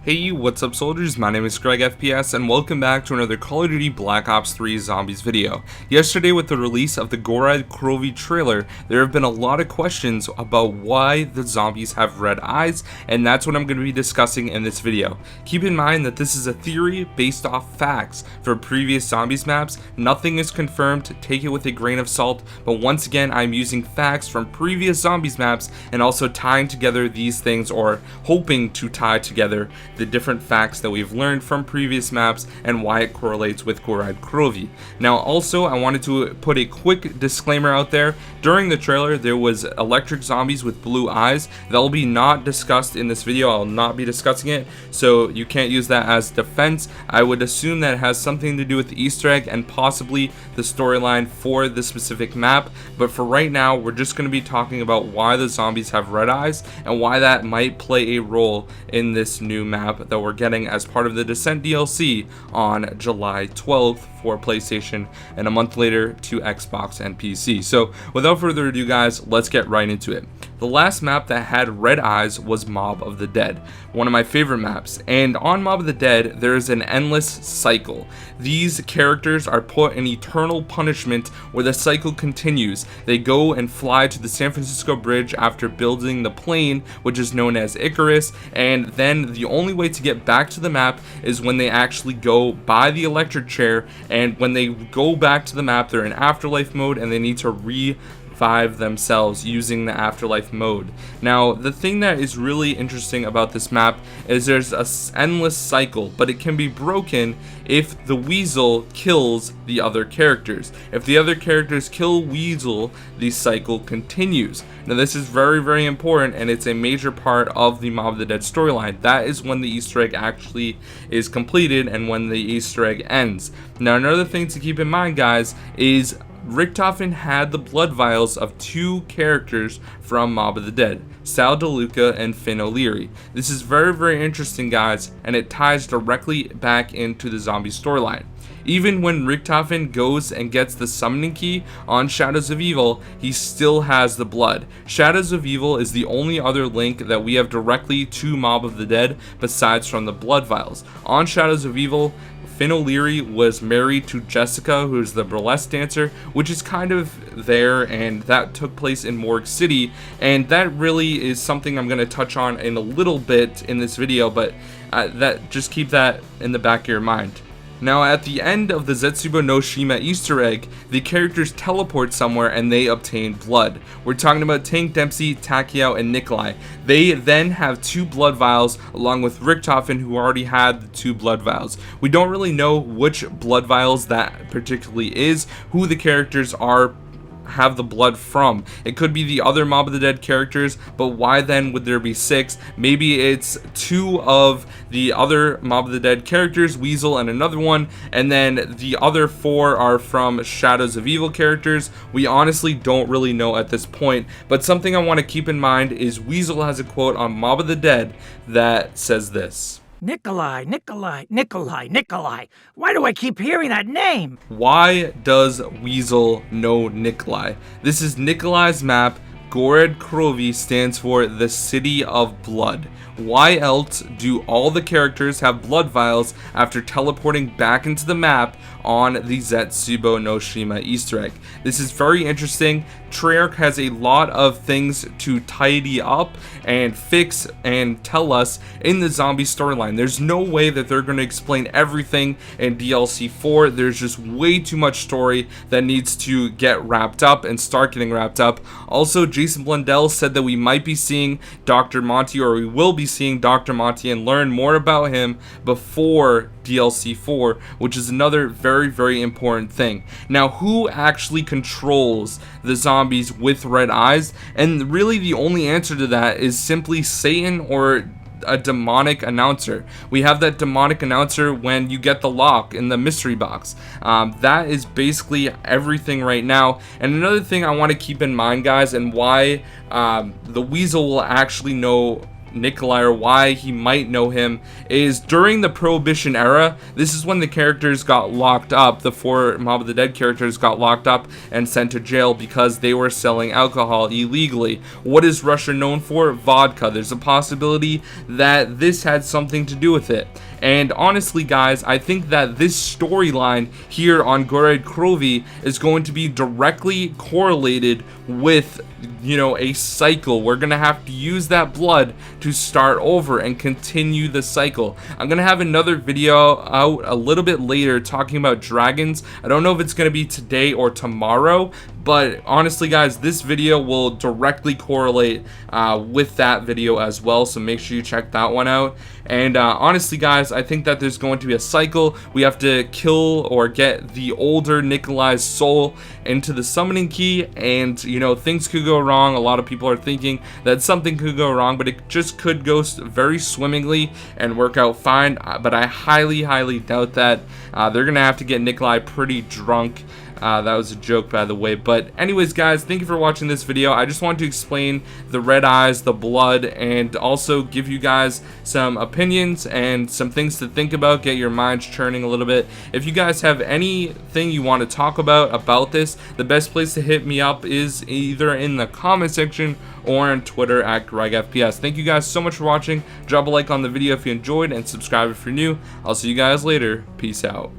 Hey, what's up soldiers, my name is GregFPS and welcome back to another Call of Duty Black Ops 3 Zombies video. Yesterday with the release of the Gorod Krovi trailer, there have been a lot of questions about why the zombies have red eyes, and that's what I'm going to be discussing in this video. Keep in mind that this is a theory based off facts for previous zombies maps. Nothing is confirmed, take it with a grain of salt, but once again I'm using facts from previous zombies maps and also tying together these things, or hoping to tie together the different facts that we've learned from previous maps and why it correlates with Gorod Krovi. Now also I wanted to put a quick disclaimer out there. During the trailer there was electric zombies with blue eyes. That will be not discussed in this video. I'll not be discussing it, so you can't use that as defense. I would assume that it has something to do with the Easter egg and possibly the storyline for this specific map, but for right now we're just going to be talking about why the zombies have red eyes and why that might play a role in this new map that we're getting as part of the Descent DLC on July 12th for PlayStation and a month later to Xbox and PC. So without further ado guys, let's get right into it. The last map that had red eyes was Mob of the Dead, one of my favorite maps, and on Mob of the Dead there is an endless cycle. These characters are put in eternal punishment where the cycle continues. They go and fly to the San Francisco Bridge after building the plane, which is known as Icarus, and then the only way to get back to the map is when they actually go by the electric chair, and when they go back to the map they're in afterlife mode and they need to revive themselves using the afterlife mode. Now the thing that is really interesting about this map is there's a endless cycle, but it can be broken if the Weasel kills the other characters. If the other characters kill Weasel, the cycle continues. Now this is very important, and it's a major part of the Mob of the Dead storyline. That is when the Easter egg actually is completed and when the Easter egg ends. Now another thing to keep in mind guys is Richtofen had the blood vials of two characters from Mob of the Dead, Sal DeLuca and Finn O'Leary. This is very interesting guys, and it ties directly back into the zombie storyline. Even when Richtofen goes and gets the summoning key on Shadows of Evil, he still has the blood. Shadows of Evil is the only other link that we have directly to Mob of the Dead besides from the blood vials. On Shadows of Evil, Finn O'Leary was married to Jessica, who's the burlesque dancer, which is kind of there, and that took place in Morgue City, and that really is something I'm going to touch on in a little bit in this video, but just keep that in the back of your mind. Now at the end of the Zetsubo no Shima Easter egg, the characters teleport somewhere and they obtain blood. We're talking about Tank Dempsey, Takeo, and Nikolai. They then have two blood vials along with Richtofen, who already had the two blood vials. We don't really know which blood vials that particularly is, who the characters have the blood from. It could be the other Mob of the Dead characters, but why then would there be 6? Maybe it's 2 of the other Mob of the Dead characters, Weasel and another one, and then the other 4 are from Shadows of Evil characters. We honestly don't really know at this point, but something I want to keep in mind is Weasel has a quote on Mob of the Dead that says this: Nikolai. Why do I keep hearing that name? Why does Weasel know Nikolai? This is Nikolai's map. Gorod Krovi stands for the City of Blood. Why else do all the characters have blood vials after teleporting back into the map on the Zetsubo no Shima Easter egg? This is very interesting. Treyarch has a lot of things to tidy up and fix and tell us in the zombie storyline. There's no way that they're going to explain everything in DLC 4. There's just way too much story that needs to get wrapped up and start getting wrapped up. Also, Jason Blundell said that we might be seeing Dr. Monty, or we will be seeing Dr. Monty and learn more about him before DLC 4, which is another very important thing. Now, who actually controls the zombies with red eyes? And really the only answer to that is simply Satan or a demonic announcer. We have that demonic announcer when you get the lock in the mystery box. That is basically everything right now. And another thing I want to keep in mind guys, and why the Weasel will actually know Nikolai, or why he might know him, is during the Prohibition era. This is when the characters got locked up. The 4 Mob of the Dead characters got locked up and sent to jail because they were selling alcohol illegally. What is Russia known for? Vodka. There's a possibility that this had something to do with it. And honestly, guys, I think that this storyline here on Gorod Krovi is going to be directly correlated with, you know, a cycle. We're gonna have to use that blood to start over and continue the cycle. I'm gonna have another video out a little bit later talking about dragons. I don't know if it's gonna be today or tomorrow, but honestly, guys, this video will directly correlate with that video as well, so make sure you check that one out. And honestly, guys, I think that there's going to be a cycle. We have to kill or get the older Nikolai's soul into the summoning key, and you know, things could go wrong. A lot of people are thinking that something could go wrong, but it just could go very swimmingly and work out fine, but I highly doubt that. They're gonna have to get Nikolai pretty drunk. That was a joke, by the way. But anyways, guys, thank you for watching this video. I just wanted to explain the red eyes, the blood, and also give you guys some opinions and some things to think about, get your minds churning a little bit. If you guys have anything you want to talk about this, the best place to hit me up is either in the comment section or on Twitter at GregFPS. Thank you guys so much for watching. Drop a like on the video if you enjoyed, and subscribe if you're new. I'll see you guys later. Peace out.